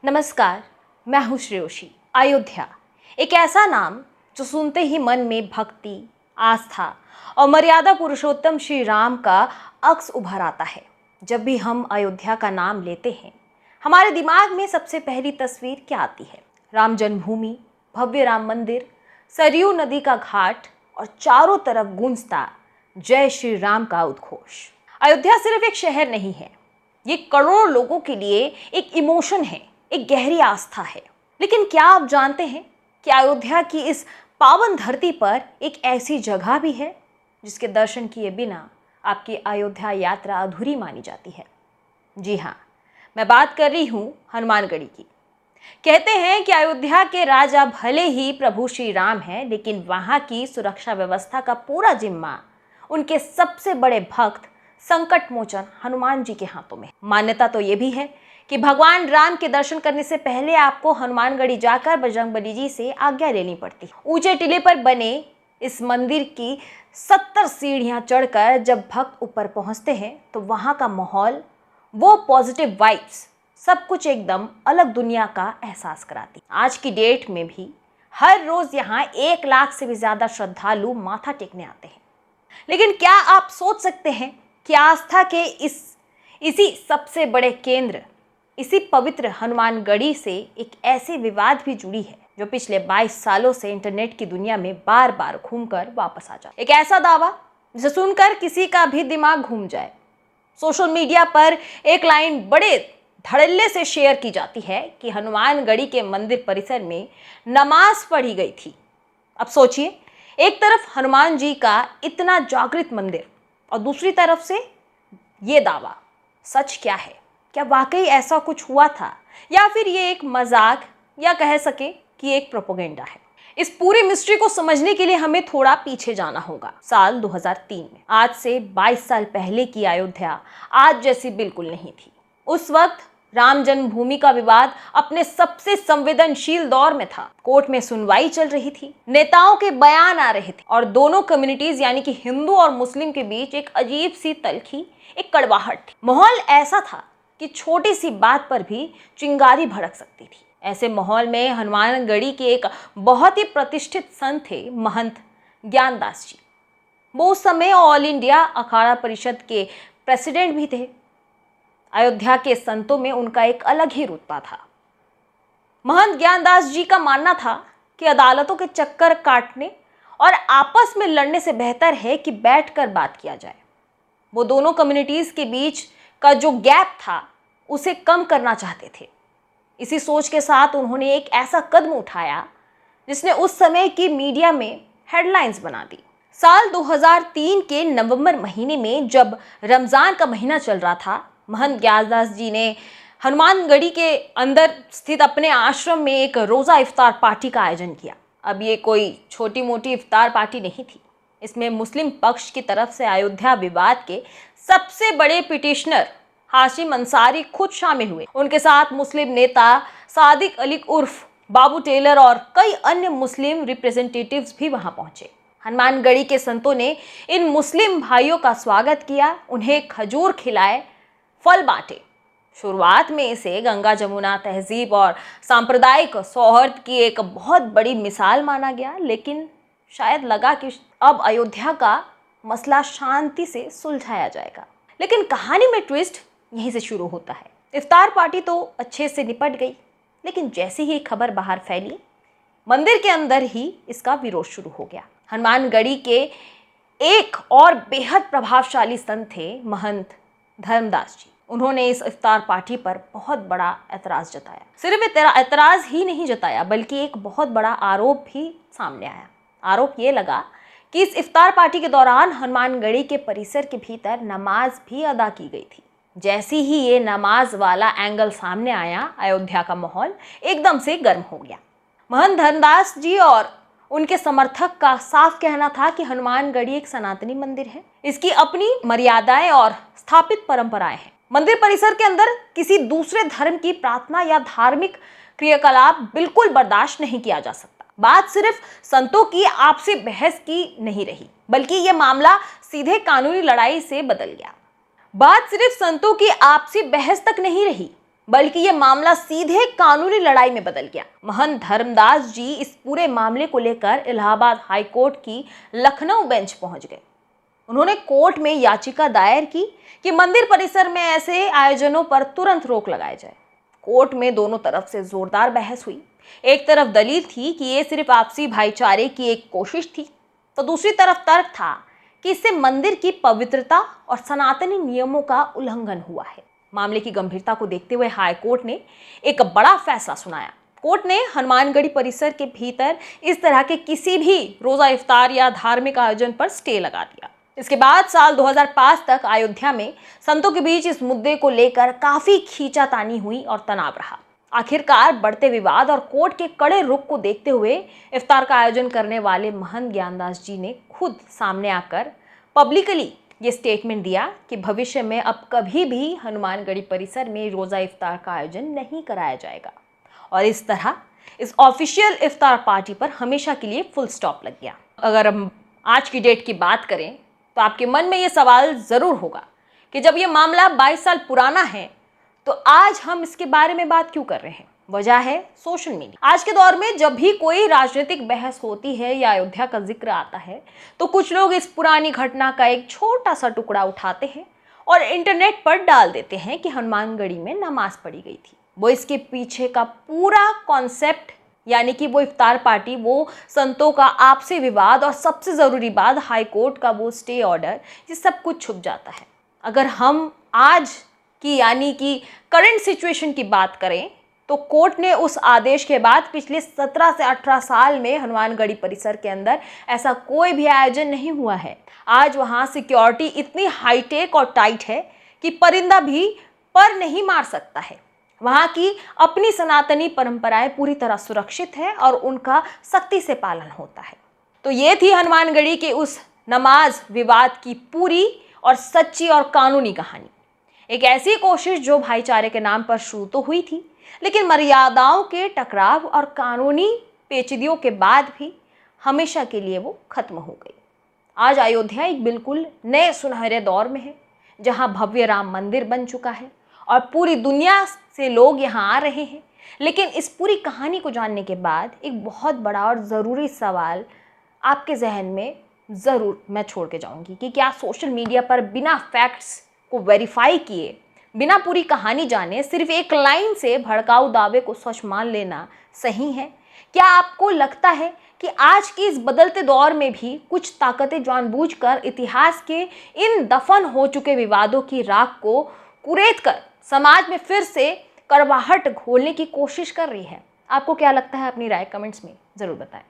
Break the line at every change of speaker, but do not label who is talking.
नमस्कार, मैं हूँ श्रेयोशी। अयोध्या एक ऐसा नाम जो सुनते ही मन में भक्ति, आस्था और मर्यादा पुरुषोत्तम श्री राम का अक्स उभर आता है। जब भी हम अयोध्या का नाम लेते हैं, हमारे दिमाग में सबसे पहली तस्वीर क्या आती है? राम जन्मभूमि, भव्य राम मंदिर, सरयू नदी का घाट और चारों तरफ गूंजता जय श्री राम का उद्घोष। अयोध्या सिर्फ एक शहर नहीं है, ये करोड़ों लोगों के लिए एक इमोशन है, एक गहरी आस्था है। लेकिन क्या आप जानते हैं कि अयोध्या की इस पावन धरती पर एक ऐसी जगह भी है जिसके दर्शन किए बिना आपकी अयोध्या यात्रा अधूरी मानी जाती है? जी हाँ, मैं बात कर रही हूँ हनुमानगढ़ी की। कहते हैं कि अयोध्या के राजा भले ही प्रभु श्री राम हैं, लेकिन वहाँ की सुरक्षा व्यवस्था का पूरा जिम्मा उनके सबसे बड़े भक्त संकट मोचन हनुमान जी के हाथों में। मान्यता तो ये भी है कि भगवान राम के दर्शन करने से पहले आपको हनुमानगढ़ी जाकर बजरंगबली जी से आज्ञा लेनी पड़ती। ऊंचे टीले पर बने इस मंदिर की 70 सीढ़ियां चढ़कर जब भक्त ऊपर पहुंचते हैं तो वहां का माहौल, वो पॉजिटिव वाइब्स, सब कुछ एकदम अलग दुनिया का एहसास कराती। आज की डेट में भी हर रोज यहाँ 1 लाख से भी ज्यादा श्रद्धालु माथा टेकने आते हैं। लेकिन क्या आप सोच सकते हैं कि आस्था के इसी सबसे बड़े केंद्र, इसी पवित्र हनुमानगढ़ी से एक ऐसे विवाद भी जुड़ी है जो पिछले 22 सालों से इंटरनेट की दुनिया में बार बार घूमकर वापस आ जाए। एक ऐसा दावा जिसे सुनकर किसी का भी दिमाग घूम जाए। सोशल मीडिया पर एक लाइन बड़े धड़ल्ले से शेयर की जाती है कि हनुमानगढ़ी के मंदिर परिसर में नमाज पढ़ी गई थी। अब सोचिए, एक तरफ हनुमान जी का इतना जागृत मंदिर और दूसरी तरफ से ये दावा। सच क्या है? क्या वाकई ऐसा कुछ हुआ था, या फिर ये एक मजाक, या कह सके कि एक प्रोपेगेंडा है? इस पूरी मिस्ट्री को समझने के लिए हमें थोड़ा पीछे जाना होगा। साल 2003 में, आज से 22 साल पहले की अयोध्या आज जैसी बिल्कुल नहीं थी। उस वक्त राम जन्मभूमि का विवाद अपने सबसे संवेदनशील दौर में था। कोर्ट में सुनवाई चल रही थी, नेताओं के बयान आ रहे थे और दोनों कम्युनिटीज यानी कि हिंदू और मुस्लिम के बीच एक अजीब सी तलखी, एक कड़वाहट थी। माहौल ऐसा था कि छोटी सी बात पर भी चिंगारी भड़क सकती थी। ऐसे माहौल में हनुमानगढ़ी के एक बहुत ही प्रतिष्ठित संत थे, महंत ज्ञानदास जी। वो उस समय ऑल इंडिया अखाड़ा परिषद के प्रेसिडेंट भी थे। अयोध्या के संतों में उनका एक अलग ही रुतबा था। महंत ज्ञानदास जी का मानना था कि अदालतों के चक्कर काटने और आपस में लड़ने से बेहतर है कि बैठकर बात किया जाए। वो दोनों कम्युनिटीज के बीच का जो गैप था उसे कम करना चाहते थे। इसी सोच के साथ उन्होंने एक ऐसा कदम उठाया जिसने उस समय की मीडिया में हेडलाइंस बना दी। साल 2003 के नवंबर महीने में जब रमज़ान का महीना चल रहा था, महंत ज्ञानदास जी ने हनुमानगढ़ी के अंदर स्थित अपने आश्रम में एक रोज़ा इफ्तार पार्टी का आयोजन किया। अब ये कोई छोटी मोटी इफ्तार पार्टी नहीं थी। इसमें मुस्लिम पक्ष की तरफ से अयोध्या विवाद के सबसे बड़े पिटिशनर हाशिम अंसारी खुद शामिल हुए। उनके साथ मुस्लिम नेता सादिक अली उर्फ बाबू टेलर और कई अन्य मुस्लिम रिप्रेजेंटेटिव्स भी वहां पहुंचे। हनुमानगढ़ी के संतों ने इन मुस्लिम भाइयों का स्वागत किया, उन्हें खजूर खिलाए, फल बांटे। शुरुआत में इसे गंगा जमुना तहजीब और सांप्रदायिक सौहार्द की एक बहुत बड़ी मिसाल माना गया, लेकिन शायद लगा कि अब अयोध्या का मसला शांति से सुलझाया जाएगा। लेकिन कहानी में ट्विस्ट यहीं से शुरू होता है। इफ्तार पार्टी तो अच्छे से निपट गई, लेकिन जैसे ही खबर बाहर फैली, मंदिर के अंदर ही इसका विरोध शुरू हो गया। हनुमानगढ़ी के एक और बेहद प्रभावशाली संत थे महंत धर्मदास जी। उन्होंने इस इफ्तार पार्टी पर बहुत बड़ा ऐतराज जताया। सिर्फ ऐतराज ही नहीं जताया, बल्कि एक बहुत बड़ा आरोप भी सामने आया। आरोप ये लगा कि इस इफ्तार पार्टी के दौरान हनुमानगढ़ी के परिसर के भीतर नमाज भी अदा की गई थी। जैसे ही ये नमाज वाला एंगल सामने आया, अयोध्या का माहौल एकदम से गर्म हो गया। महंत धर्मदास जी और उनके समर्थक का साफ कहना था कि हनुमानगढ़ी एक सनातनी मंदिर है, इसकी अपनी मर्यादाएं और स्थापित परंपराएं हैं। मंदिर परिसर के अंदर किसी दूसरे धर्म की प्रार्थना या धार्मिक क्रियाकलाप बिल्कुल बर्दाश्त नहीं किया जा सकता। बात सिर्फ संतों की आपसी बहस की नहीं रही, बल्कि यह मामला सीधे कानूनी लड़ाई से बदल गया। बात सिर्फ संतों की आपसी बहस तक नहीं रही, बल्कि ये मामला सीधे कानूनी लड़ाई में बदल गया। महंत धर्मदास जी इस पूरे मामले को लेकर इलाहाबाद हाई कोर्ट की लखनऊ बेंच पहुंच गए। उन्होंने कोर्ट में याचिका दायर की कि मंदिर परिसर में ऐसे आयोजनों पर तुरंत रोक लगाई जाए। कोर्ट में दोनों तरफ से जोरदार बहस हुई। एक तरफ दलील थी कि ये सिर्फ आपसी भाईचारे की एक कोशिश थी, तो दूसरी तरफ तर्क था कि इससे मंदिर की पवित्रता और सनातनी नियमों का उल्लंघन हुआ है। मामले की गंभीरता को देखते हुए हाई कोर्ट ने एक बड़ा फैसला सुनाया। कोर्ट ने हनुमानगढ़ी परिसर के भीतर इस तरह के किसी भी रोजा इफ्तार या धार्मिक आयोजन पर स्टे लगा दिया। इसके बाद साल 2005 तक अयोध्या में संतों के बीच इस मुद्दे को लेकर काफी खींचातानी हुई और तनाव रहा। आखिरकार बढ़ते विवाद और कोर्ट के कड़े रुख को देखते हुए इफ्तार का आयोजन करने वाले महंत ज्ञानदास जी ने खुद सामने आकर पब्लिकली ये स्टेटमेंट दिया कि भविष्य में अब कभी भी हनुमानगढ़ी परिसर में रोजा इफ्तार का आयोजन नहीं कराया जाएगा। और इस तरह इस ऑफिशियल इफ्तार पार्टी पर हमेशा के लिए फुल स्टॉप लग गया। अगर हम आज की डेट की बात करें तो आपके मन में ये सवाल ज़रूर होगा कि जब ये मामला 22 साल पुराना है तो आज हम इसके बारे में बात क्यों कर रहे हैं। वजह है सोशल मीडिया। आज के दौर में जब भी कोई राजनीतिक बहस होती है या अयोध्या का जिक्र आता है तो कुछ लोग इस पुरानी घटना का एक छोटा सा टुकड़ा उठाते हैं और इंटरनेट पर डाल देते हैं कि हनुमानगढ़ी में नमाज पढ़ी गई थी। वो इसके पीछे का पूरा कॉन्सेप्ट यानी कि वो इफ्तार पार्टी, वो संतों का आपसी विवाद और सबसे ज़रूरी बात हाई कोर्ट का वो स्टे ऑर्डर, ये सब कुछ छुप जाता है। अगर हम आज की यानी कि करंट सिचुएशन की बात करें तो कोर्ट ने उस आदेश के बाद पिछले 17 से 18 साल में हनुमानगढ़ी परिसर के अंदर ऐसा कोई भी आयोजन नहीं हुआ है। आज वहाँ सिक्योरिटी इतनी हाईटेक और टाइट है कि परिंदा भी पर नहीं मार सकता है। वहाँ की अपनी सनातनी परंपराएं पूरी तरह सुरक्षित है और उनका सख्ती से पालन होता है। तो ये थी हनुमानगढ़ी के उस नमाज विवाद की पूरी और सच्ची और कानूनी कहानी। एक ऐसी कोशिश जो भाईचारे के नाम पर शुरू तो हुई थी, लेकिन मर्यादाओं के टकराव और कानूनी पेचीदगियों के बाद भी हमेशा के लिए वो खत्म हो गई। आज अयोध्या एक बिल्कुल नए सुनहरे दौर में है, जहाँ भव्य राम मंदिर बन चुका है और पूरी दुनिया से लोग यहाँ आ रहे हैं। लेकिन इस पूरी कहानी को जानने के बाद एक बहुत बड़ा और ज़रूरी सवाल आपके जहन में ज़रूर मैं छोड़ के जाऊँगी कि क्या सोशल मीडिया पर बिना फैक्ट्स को वेरीफाई किए, बिना पूरी कहानी जाने, सिर्फ एक लाइन से भड़काऊ दावे को सच मान लेना सही है? क्या आपको लगता है कि आज के इस बदलते दौर में भी कुछ ताकतें जानबूझकर इतिहास के इन दफन हो चुके विवादों की राख को कुरेद कर समाज में फिर से कड़वाहट घोलने की कोशिश कर रही है? आपको क्या लगता है? अपनी राय कमेंट्स में ज़रूर बताएं।